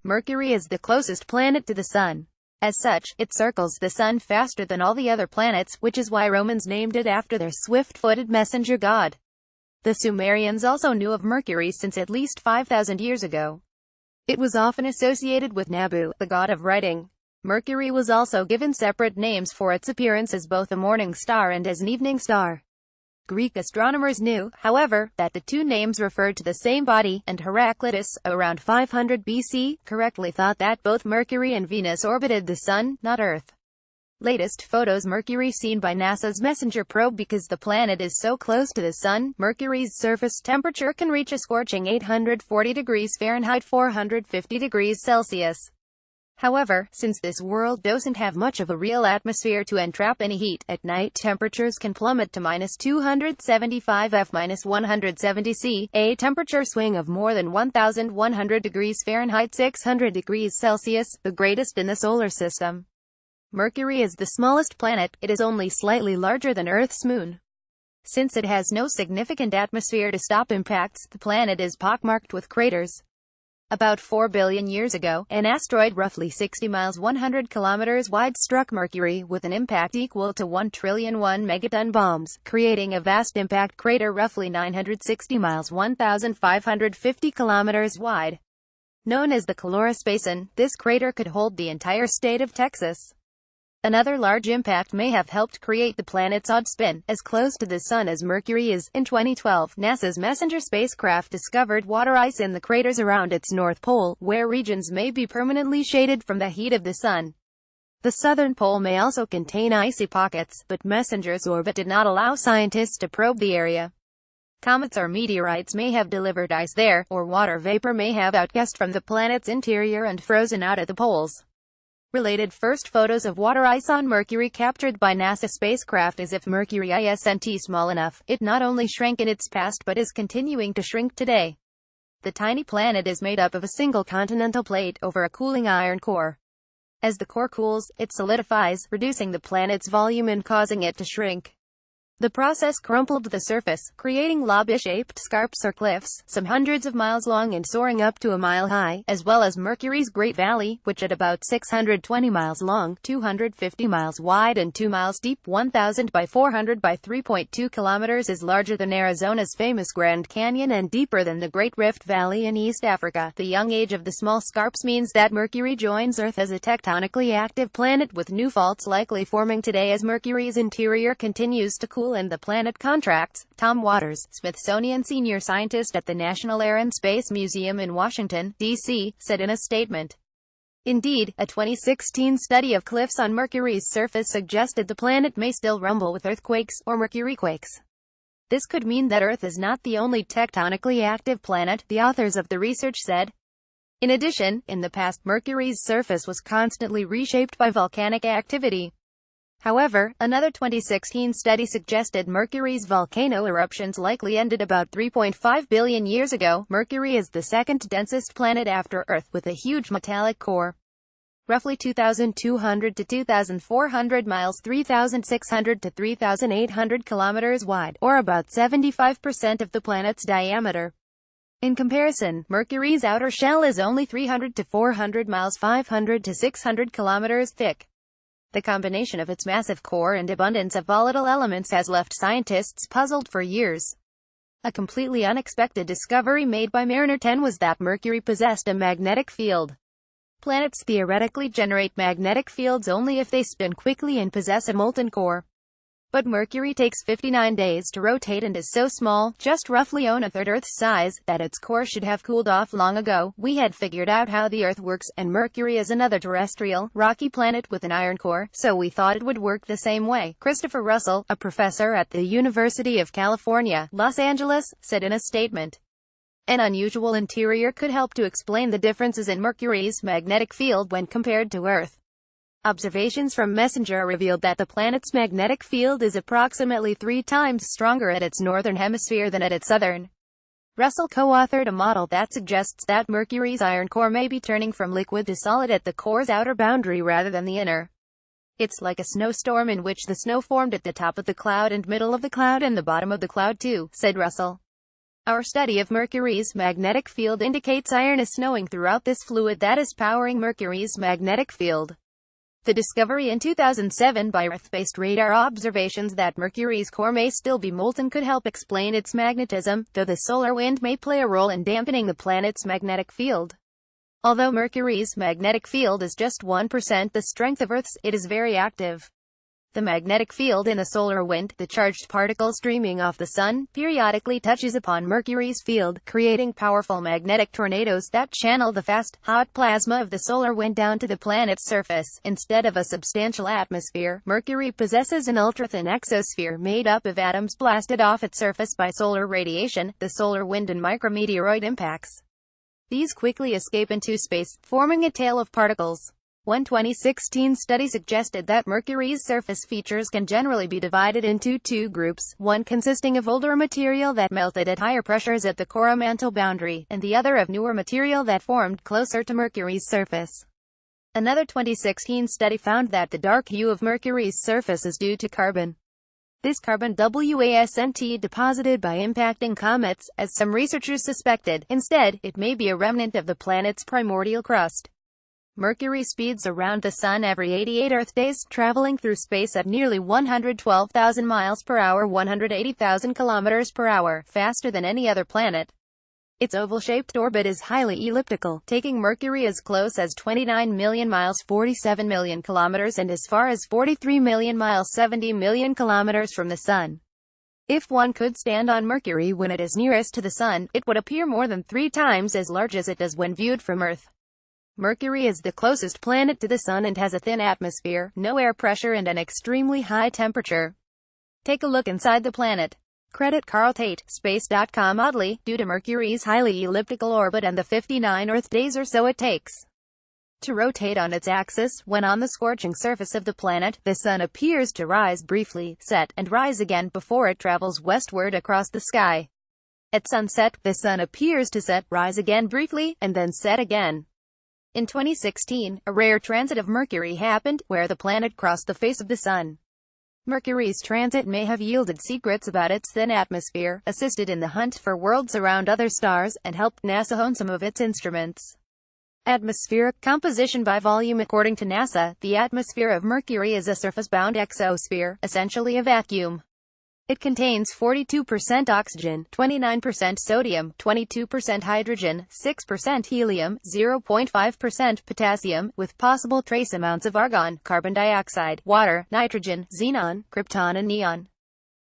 Mercury is the closest planet to the Sun. As such, it circles the Sun faster than all the other planets, which is why Romans named it after their swift-footed messenger god. The Sumerians also knew of Mercury since at least 5,000 years ago. It was often associated with Nabu, the god of writing. Mercury was also given separate names for its appearance as both a morning star and as an evening star. Greek astronomers knew, however, that the two names referred to the same body, and Heraclitus, around 500 BC, correctly thought that both Mercury and Venus orbited the Sun, not Earth. Latest photos: Mercury seen by NASA's MESSENGER probe. Because the planet is so close to the Sun, Mercury's surface temperature can reach a scorching 840 degrees Fahrenheit 450 degrees Celsius. However, since this world doesn't have much of a real atmosphere to entrap any heat, at night temperatures can plummet to -275 F-170 C, a temperature swing of more than 1,100 degrees Fahrenheit 600 degrees Celsius, the greatest in the solar system. Mercury is the smallest planet. It is only slightly larger than Earth's moon. Since it has no significant atmosphere to stop impacts, the planet is pockmarked with craters. About 4 billion years ago, an asteroid roughly 60 miles 100 kilometers wide struck Mercury, with an impact equal to 1,000,000,001 megaton bombs, creating a vast impact crater roughly 960 miles 1,550 kilometers wide. Known as the Caloris Basin, this crater could hold the entire state of Texas. Another large impact may have helped create the planet's odd spin, as close to the Sun as Mercury is. In 2012, NASA's MESSENGER spacecraft discovered water ice in the craters around its North Pole, where regions may be permanently shaded from the heat of the Sun. The southern pole may also contain icy pockets, but MESSENGER's orbit did not allow scientists to probe the area. Comets or meteorites may have delivered ice there, or water vapor may have outgassed from the planet's interior and frozen out at the poles. Related first photos of water ice on Mercury captured by NASA spacecraft. As if Mercury isn't small enough, it not only shrank in its past but is continuing to shrink today. The tiny planet is made up of a single continental plate over a cooling iron core. As the core cools, it solidifies, reducing the planet's volume and causing it to shrink. The process crumpled the surface, creating lobby-shaped scarps or cliffs, some hundreds of miles long and soaring up to a mile high, as well as Mercury's Great Valley, which at about 620 miles long, 250 miles wide and 2 miles deep, 1,000 by 400 by 3.2 kilometers, is larger than Arizona's famous Grand Canyon and deeper than the Great Rift Valley in East Africa. The young age of the small scarps means that Mercury joins Earth as a tectonically active planet, with new faults likely forming today as Mercury's interior continues to cool and the planet contracts. Tom Waters, Smithsonian senior scientist at the National Air and Space Museum in Washington, D.C., said in a statement. Indeed, a 2016 study of cliffs on Mercury's surface suggested the planet may still rumble with earthquakes, or Mercuryquakes. This could mean that Earth is not the only tectonically active planet, the authors of the research said. In addition, in the past, Mercury's surface was constantly reshaped by volcanic activity. However, another 2016 study suggested Mercury's volcano eruptions likely ended about 3.5 billion years ago. Mercury is the second densest planet after Earth, with a huge metallic core. Roughly 2,200 to 2,400 miles 3,600 to 3,800 kilometers wide, or about 75% of the planet's diameter. In comparison, Mercury's outer shell is only 300 to 400 miles 500 to 600 kilometers thick. The combination of its massive core and abundance of volatile elements has left scientists puzzled for years. A completely unexpected discovery made by Mariner 10 was that Mercury possessed a magnetic field. Planets theoretically generate magnetic fields only if they spin quickly and possess a molten core. But Mercury takes 59 days to rotate and is so small, just roughly a third Earth's size, that its core should have cooled off long ago. We had figured out how the Earth works, and Mercury is another terrestrial, rocky planet with an iron core, so we thought it would work the same way. Christopher Russell, a professor at the University of California, Los Angeles, said in a statement. An unusual interior could help to explain the differences in Mercury's magnetic field when compared to Earth. Observations from MESSENGER revealed that the planet's magnetic field is approximately 3 times stronger at its northern hemisphere than at its southern. Russell co-authored a model that suggests that Mercury's iron core may be turning from liquid to solid at the core's outer boundary rather than the inner. It's like a snowstorm in which the snow formed at the top of the cloud and middle of the cloud and the bottom of the cloud too, said Russell. Our study of Mercury's magnetic field indicates iron is snowing throughout this fluid that is powering Mercury's magnetic field. The discovery in 2007 by Earth-based radar observations that Mercury's core may still be molten could help explain its magnetism, though the solar wind may play a role in dampening the planet's magnetic field. Although Mercury's magnetic field is just 1% the strength of Earth's, it is very active. The magnetic field in the solar wind, the charged particles streaming off the sun, periodically touches upon Mercury's field, creating powerful magnetic tornadoes that channel the fast, hot plasma of the solar wind down to the planet's surface. Instead of a substantial atmosphere, Mercury possesses an ultra-thin exosphere made up of atoms blasted off its surface by solar radiation, the solar wind and micrometeoroid impacts. These quickly escape into space, forming a tail of particles. One 2016 study suggested that Mercury's surface features can generally be divided into two groups, one consisting of older material that melted at higher pressures at the core-mantle boundary, and the other of newer material that formed closer to Mercury's surface. Another 2016 study found that the dark hue of Mercury's surface is due to carbon. This carbon wasn't deposited by impacting comets, as some researchers suspected. Instead, it may be a remnant of the planet's primordial crust. Mercury speeds around the Sun every 88 Earth days, traveling through space at nearly 112,000 miles per hour, 180,000 kilometers per hour, faster than any other planet. Its oval-shaped orbit is highly elliptical, taking Mercury as close as 29 million miles, 47 million kilometers, and as far as 43 million miles, 70 million kilometers from the Sun. If one could stand on Mercury when it is nearest to the Sun, it would appear more than 3 times as large as it does when viewed from Earth. Mercury is the closest planet to the Sun and has a thin atmosphere, no air pressure and an extremely high temperature. Take a look inside the planet. Credit Carl Tate, Space.com. Oddly, due to Mercury's highly elliptical orbit and the 59 Earth days or so it takes to rotate on its axis, when on the scorching surface of the planet, the Sun appears to rise briefly, set, and rise again before it travels westward across the sky. At sunset, the Sun appears to set, rise again briefly, and then set again. In 2016, a rare transit of Mercury happened, where the planet crossed the face of the Sun. Mercury's transit may have yielded secrets about its thin atmosphere, assisted in the hunt for worlds around other stars, and helped NASA hone some of its instruments. Atmospheric composition by volume. According to NASA, the atmosphere of Mercury is a surface-bound exosphere, essentially a vacuum. It contains 42% oxygen, 29% sodium, 22% hydrogen, 6% helium, 0.5% potassium, with possible trace amounts of argon, carbon dioxide, water, nitrogen, xenon, krypton and neon.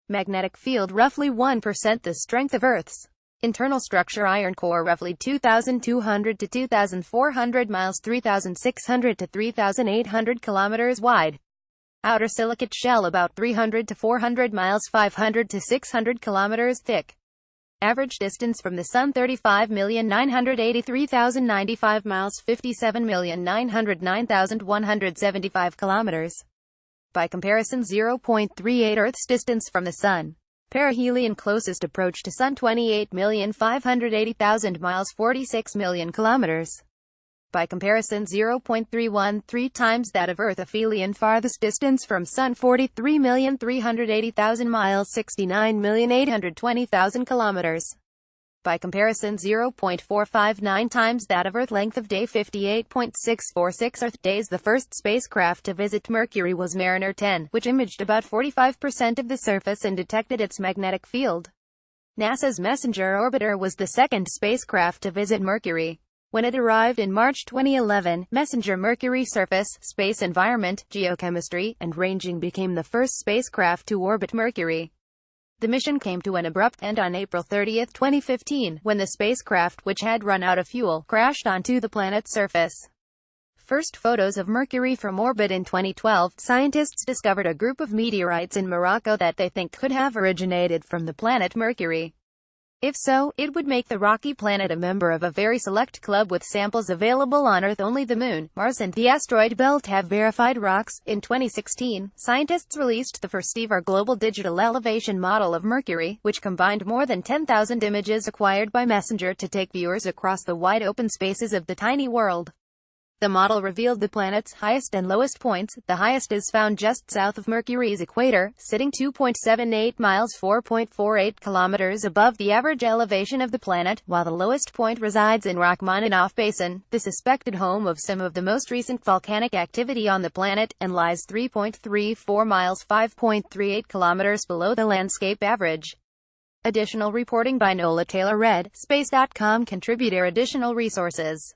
Magnetic field roughly 1% the strength of Earth's. Internal structure: iron core roughly 2,200 to 2,400 miles, 3,600 to 3,800 kilometers wide. Outer silicate shell about 300 to 400 miles, 500 to 600 kilometers thick. Average distance from the Sun: 35,983,095 miles, 57,909,175 kilometers. By comparison, 0.38 Earth's distance from the Sun. Perihelion closest approach to Sun: 28,580,000 miles, 46 million kilometers. By comparison, 0.313 times that of Earth. Aphelion farthest distance from Sun: 43,380,000 miles, 69,820,000 kilometers. By comparison, 0.459 times that of Earth. Length of day: 58.646 Earth days. The first spacecraft to visit Mercury was Mariner 10, which imaged about 45% of the surface and detected its magnetic field. NASA's Messenger orbiter was the second spacecraft to visit Mercury. When it arrived in March 2011, Messenger Mercury surface, space environment, geochemistry, and ranging became the first spacecraft to orbit Mercury. The mission came to an abrupt end on April 30, 2015, when the spacecraft, which had run out of fuel, crashed onto the planet's surface. First photos of Mercury from orbit. In 2012, scientists discovered a group of meteorites in Morocco that they think could have originated from the planet Mercury. If so, it would make the rocky planet a member of a very select club with samples available on Earth. Only the Moon, Mars and the asteroid belt have verified rocks. In 2016, scientists released the first-ever global digital elevation model of Mercury, which combined more than 10,000 images acquired by Messenger to take viewers across the wide open spaces of the tiny world. The model revealed the planet's highest and lowest points. The highest is found just south of Mercury's equator, sitting 2.78 miles (4.48 kilometers) above the average elevation of the planet, while the lowest point resides in Rachmaninoff Basin, the suspected home of some of the most recent volcanic activity on the planet, and lies 3.34 miles (5.38 kilometers) below the landscape average. Additional reporting by Nola Taylor. Red Space.com contributor. Additional resources.